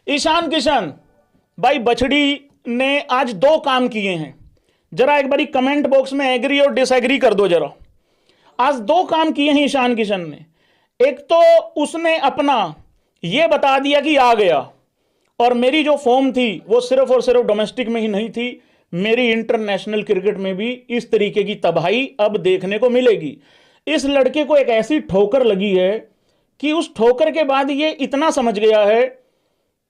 ईशान किशन भाई बछड़ी ने आज दो काम किए हैं, जरा एक बारी कमेंट बॉक्स में एग्री और डिसएग्री कर दो जरा। आज दो काम किए हैं ईशान किशन ने। एक तो उसने अपना यह बता दिया कि आ गया, और मेरी जो फॉर्म थी वो सिर्फ और सिर्फ डोमेस्टिक में ही नहीं थी, मेरी इंटरनेशनल क्रिकेट में भी इस तरीके की तबाही अब देखने को मिलेगी। इस लड़के को एक ऐसी ठोकर लगी है कि उस ठोकर के बाद ये इतना समझ गया है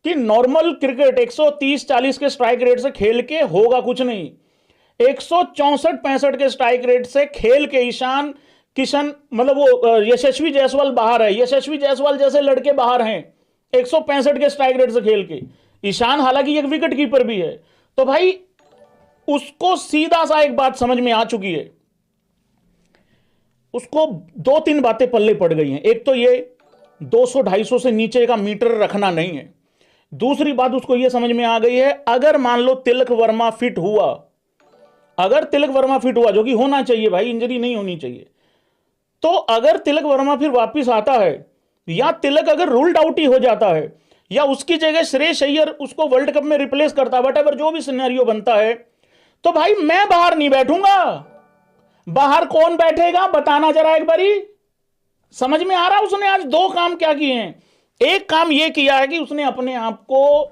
कि नॉर्मल क्रिकेट 130-40 के स्ट्राइक रेट से खेल के होगा कुछ नहीं। 164-65 के स्ट्राइक रेट से खेल के ईशान किशन, मतलब वो यशस्वी जायसवाल बाहर है, यशस्वी जायसवाल जैसे लड़के बाहर हैं 165 के स्ट्राइक रेट से खेल के। ईशान हालांकि एक विकेट कीपर भी है। तो भाई उसको सीधा सा एक बात समझ में आ चुकी है, उसको दो तीन बातें पल्ले पड़ गई हैं। एक तो ये 200-250 से नीचे का मीटर रखना नहीं है। दूसरी बात उसको यह समझ में आ गई है, अगर मान लो तिलक वर्मा फिट हुआ, अगर तिलक वर्मा फिट हुआ, जो कि होना चाहिए भाई, इंजरी नहीं होनी चाहिए, तो अगर तिलक वर्मा फिर वापस आता है, या तिलक अगर रूल्ड आउट ही हो जाता है, या उसकी जगह श्रेयस अय्यर उसको वर्ल्ड कप में रिप्लेस करता है, वटएवर जो भी सिनेरियो बनता है, तो भाई मैं बाहर नहीं बैठूंगा। बाहर कौन बैठेगा बताना जरा एक बारी। समझ में आ रहा? उसने आज दो काम क्या किए हैं। एक काम यह किया है कि उसने अपने आप को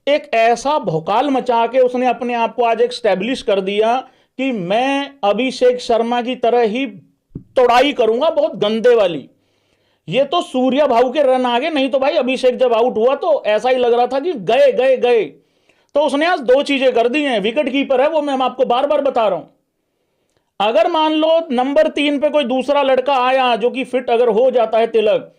एक ऐसा भौकाल मचा के उसने अपने आप को आज एक स्टैब्लिश कर दिया कि मैं अभिषेक शर्मा की तरह ही तोड़ाई करूंगा, बहुत गंदे वाली। ये तो सूर्या भाऊ के रन आगे, नहीं तो भाई अभिषेक जब आउट हुआ तो ऐसा ही लग रहा था कि गए गए गए। तो उसने आज दो चीजें कर दी हैं। विकेट कीपर है वो, मैं आपको बार बार बता रहा हूं। अगर मान लो नंबर 3 पे कोई दूसरा लड़का आया जो कि फिट अगर हो जाता है, तिलक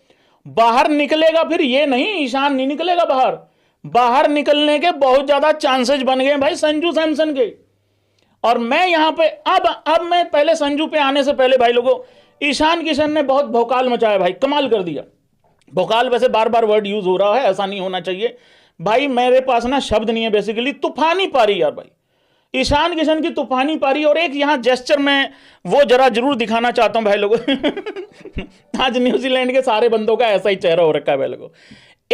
बाहर निकलेगा, फिर ये नहीं ईशान नहीं निकलेगा बाहर। बाहर निकलने के बहुत ज्यादा चांसेस बन गए भाई संजू सैमसन के। और मैं यहां पे अब मैं पहले संजू पे आने से पहले भाई लोगों, ईशान किशन ने बहुत भौकाल मचाया भाई, कमाल कर दिया। भौकाल वैसे बार बार वर्ड यूज हो रहा है, ऐसा नहीं होना चाहिए भाई, मेरे पास ना शब्द नहीं है। बेसिकली तूफानी पारी यार भाई, ईशान किशन की तूफानी पारी। और एक यहां जेस्चर में वो जरा जरूर दिखाना चाहता हूं भाई लोगों। आज न्यूजीलैंड के सारे बंदों का ऐसा ही चेहरा हो रखा है भाई लोगों।